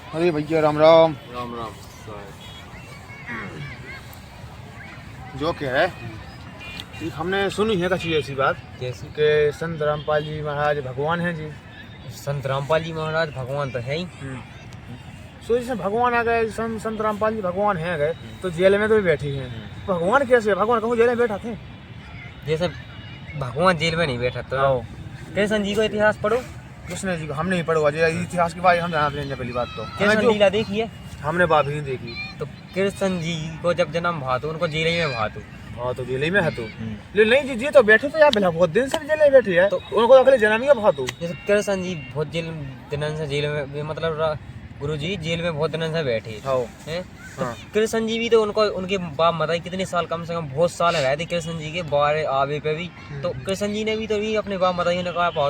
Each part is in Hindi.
अरे भैया राम राम। राम राम। जो कह रहे कि हमने सुनी है कच्ची ऐसी बात कैसी? कि संत रामपाल जी महाराज भगवान हैं जी। संत रामपाल जी महाराज भगवान तो है ही। सो जैसे भगवान आ गए, संत रामपाल जी भगवान हैं गए तो जेल में तो भी बैठी हैं। भगवान कैसे है? भगवान कहूँ जेल में बैठा थे। जैसे भगवान जेल में नहीं बैठा तो कृष्ण जी को इतिहास पढ़ो। कृष्ण जी को हमने ही पढ़वा जी इतिहास के बारे हम जानते हैं। पहली बात तो कृष्ण लीला देखिए हमने बात ही नहीं देखी। तो कृष्ण जी को जब जन्म भा तो उनको जेल में भा तो हाँ तो जेल में है तो नहीं जी जी तो बैठे तो यहाँ बिना बहुत दिन से जेल में बैठे है तो उनको अगले जन्म ही भा तो जैसे कृष्ण जी बहुत दिनों से जेल में मतलब गुरु जी जेल में बहुत दिनों से बैठे हैं। तो कृष्ण जी भी तो उनको उनके बाप मताई कितने साल कम से कम बहुत साल रहे थे कृष्ण जी के बारे आवे पे भी। तो कृष्ण जी ने भी तो भी अपने बाप मताई ने कहा पा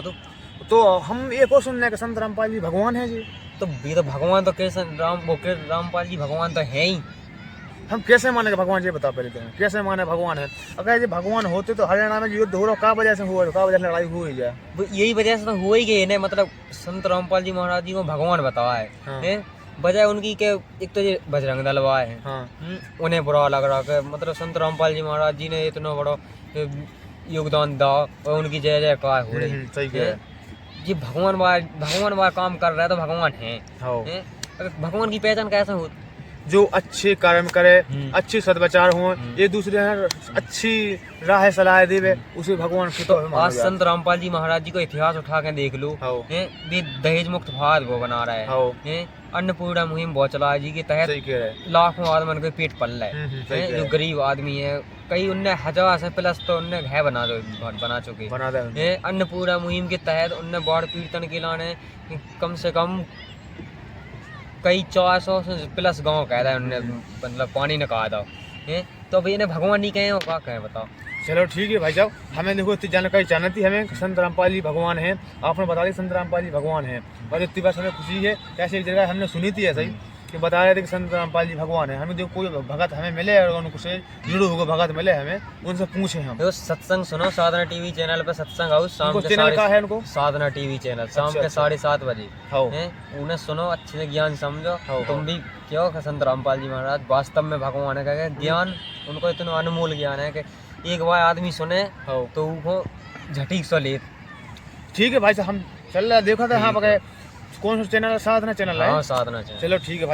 तो हम ये को सुनने के संत रामपाल जी भगवान है जी। तो ये तो भगवान तो कृष्ण रामपाल जी भगवान तो है ही। हम कैसे माने कि भगवान जी बता पहले तो कैसे माने भगवान है? अगर ये भगवान होते तो हरियाणा में युद्ध हो रहा का वजह से हुआ, का वजह से लड़ाई हुई जाए? यही वजह से तो हुआ ही गई ना। मतलब संत रामपाल जी महाराज जी को भगवान बताया है। वजह उनकी के एक तो ये बजरंग दल वाले हैं। उन्हें बुरा लग रहा है मतलब संत रामपाल जी महाराज जी ने इतना बड़ा योगदान दिया और उनकी जय जयकार हो रही। सही है। ये भगवान बार काम कर रहा है तो भगवान है। भगवान की पहचान कैसे हो? जो अच्छे कर्म करे, अच्छे सदविचार हो, एक दूसरे अच्छी राह सलाह देवे, उसे भगवान की तो आज संत रामपाल जी महाराज जी को इतिहास उठा के देख लो। ये दहेज मुक्त भारत वो बना रहा है। अन्नपूर्णा मुहिम बहुत चला है जी के तहत लाखों आदमी के पेट पल रहा है। जो गरीब आदमी है कई उनने 1000 से प्लस तो उनने घर बना चुके हैं। अन्नपूर्णा मुहिम के तहत उनने बाढ़ पीड़ितन के लाने कम से कम कई 400 से प्लस गांव कह रहा है उनने मतलब पानी निकाला था। तो अब इन्हें भगवान नहीं कहे क्या कहें बताओ। चलो ठीक है भाई साहब, हमें देखो इतनी जानकारी चाहिए थी हमें संत रामपाल जी भगवान हैं। आपने बता दी संत रामपाल जी भगवान हैं और इतनी बात हमें खुशी है। कैसे एक जगह हमने सुनी थी ऐसा ही कि बता रहे थे कि संत रामपाल जी भगवान है। हमें जो कोई भगत हमें मिले और उनसे जुड़े हुए भगत मिले हमें उनसे पूछे हम। तो सत्संग सुनो साधना टीवी चैनल पे सत्संग हाउस शाम के चैनल का है उनको साधना टीवी चैनल शाम के 7:30 बजे उन्हें सुनो अच्छे से ज्ञान समझो। तुम भी क्यों संत रामपाल जी महाराज वास्तव में भगवान है। ज्ञान उनको इतना अनमोल ज्ञान है कि एक बार आदमी सुने तो वो झटीक सो ले। ठीक है भाई साहब, हम चल रहा देखा था हाँ कौन सा चैनल? साधना चैनल है। साधना चैनल। चलो ठीक है भाई।